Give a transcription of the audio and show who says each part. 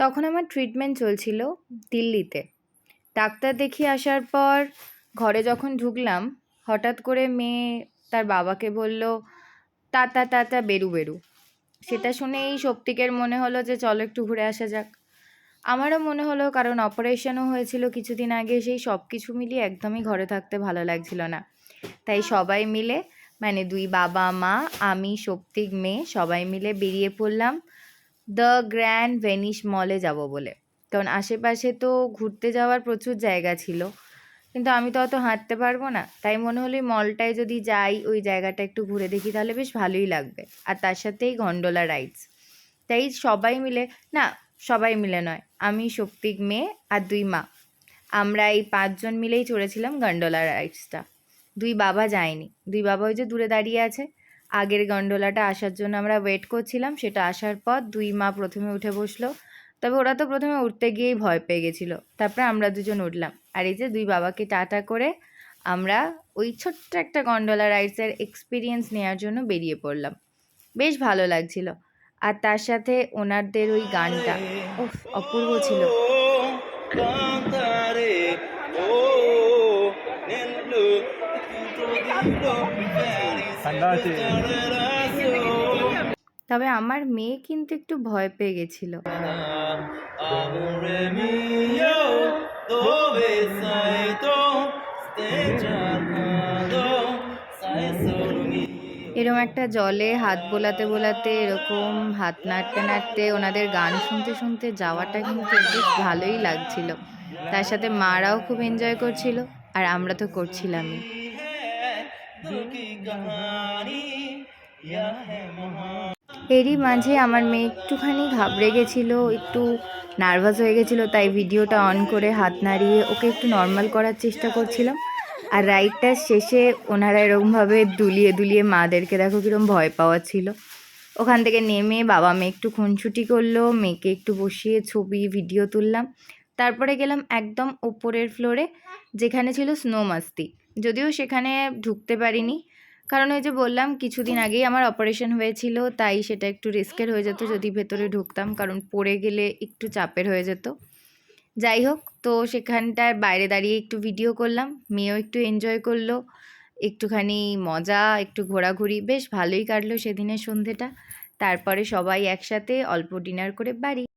Speaker 1: তখন আমার ট্রিটমেন্ট চলছিল দিল্লিতে। ডাক্তার দেখিয়ে আসার পর ঘরে যখন ঢুকলাম, হঠাৎ করে মেয়ে তার বাবাকে বলল, তাতা তাতা বেরু বেরু। সেটা শুনেই সৌপ্তিকের মনে হলো যে চলো একটু ঘুরে আসা যাক। আমারও মনে হলো, কারণ অপারেশনও হয়েছিল কিছুদিন আগে, সেই সব কিছু মিলিয়ে একদমই ঘরে থাকতে ভালো লাগছিল না। তাই সবাই মিলে, মানে দুই বাবা মা, আমি, সৌপ্তিক, মেয়ে, সবাই মিলে বেরিয়ে পড়লাম দ্য গ্র্যান্ড ভেনিস মলে যাব বলে। কারণ আশেপাশে তো ঘুরতে যাওয়ার প্রচুর জায়গা ছিল, কিন্তু আমি তো অত হাঁটতে পারবো না। তাই মনে হলো এই মলটায় যদি যাই, ওই জায়গাটা একটু ঘুরে দেখি, তাহলে বেশ ভালোই লাগবে। আর তার সাথেই গন্ডোলা রাইডস। তাই সবাই মিলে, না সবাই মিলে নয়, আমি, সৌপ্তিক, মেয়ে আর দুই মা, আমরা এই 5 জন মিলেই চড়েছিলাম গন্ডোলা রাইডসটা। দুই বাবা যায়নি। দুই বাবা ওই যে দূরে দাঁড়িয়ে আছে। আগের গন্ডোলাটা আসার জন্য আমরা ওয়েট করছিলাম, সেটা আসার পর দুই মা প্রথমে উঠে বসলো। তবে ওরা তো প্রথমে উঠতে গিয়েই ভয় পেয়ে গেছিলো, তারপরে আমরা দুজন উঠলাম। আর এই যে দুই বাবাকে টাটা করে আমরা ওই ছোট্ট একটা গন্ডোলা রাইডসের এক্সপিরিয়েন্স নেওয়ার জন্য বেরিয়ে পড়লাম। বেশ ভালো লাগছিল। আর তার সাথে ওনারদের ওই গানটা, উফ, অপূর্ব ছিল। তবে আমার মেয়ে কিন্তু একটু ভয় পেয়ে গেছিল। এরকম একটা জলে হাত বোলাতে বোলাতে, এরকম হাত নাড়তে নাড়তে, ওনাদের গান শুনতে শুনতে যাওয়াটা কিন্তু বেশ ভালোই লাগছিল। তার সাথে মারাও খুব এনজয় করছিল, আর আমরা তো করছিলামই। এরই মাঝে আমার মেয়ে একটুখানি ঘাবড়ে গেছিলো, একটু নার্ভাস হয়ে গেছিলো, তাই ভিডিওটা অন করে হাত নাড়িয়ে ওকে একটু নর্মাল করার চেষ্টা করছিলাম। আর রাইডটার শেষে ওনারা এরকমভাবে দুলিয়ে দুলিয়ে মাদেরকে দেখো কীরকম ভয় পাওয়াচ্ছিল। ওখান থেকে নেমে বাবা মেয়ে একটু খুনছুটি করলো, মেয়েকে একটু বসিয়ে ছবি ভিডিও তুললাম। তারপরে গেলাম একদম ওপরের ফ্লোরে, যেখানে ছিল স্নো মাস্তি। যদিও সেখানে ঢুকতে পারিনি, কারণ ওই যে বললাম কিছুদিন আগেই আমার অপারেশন হয়েছিল, তাই সেটা একটু রিস্কের হয়ে যেত যদি ভেতরে ঢুকতাম, কারণ পড়ে গেলে একটু চাপের হয়ে যেত। যাই হোক, তো সেখানটার বাইরে দাঁড়িয়ে একটু ভিডিও করলাম, মেয়েও একটু এনজয় করলো, একটুখানি মজা, একটু ঘোরাঘুরি, বেশ ভালোই কাটলো সেদিনের সন্ধেটা। তারপরে সবাই একসাথে অল্প ডিনার করে বাড়ি।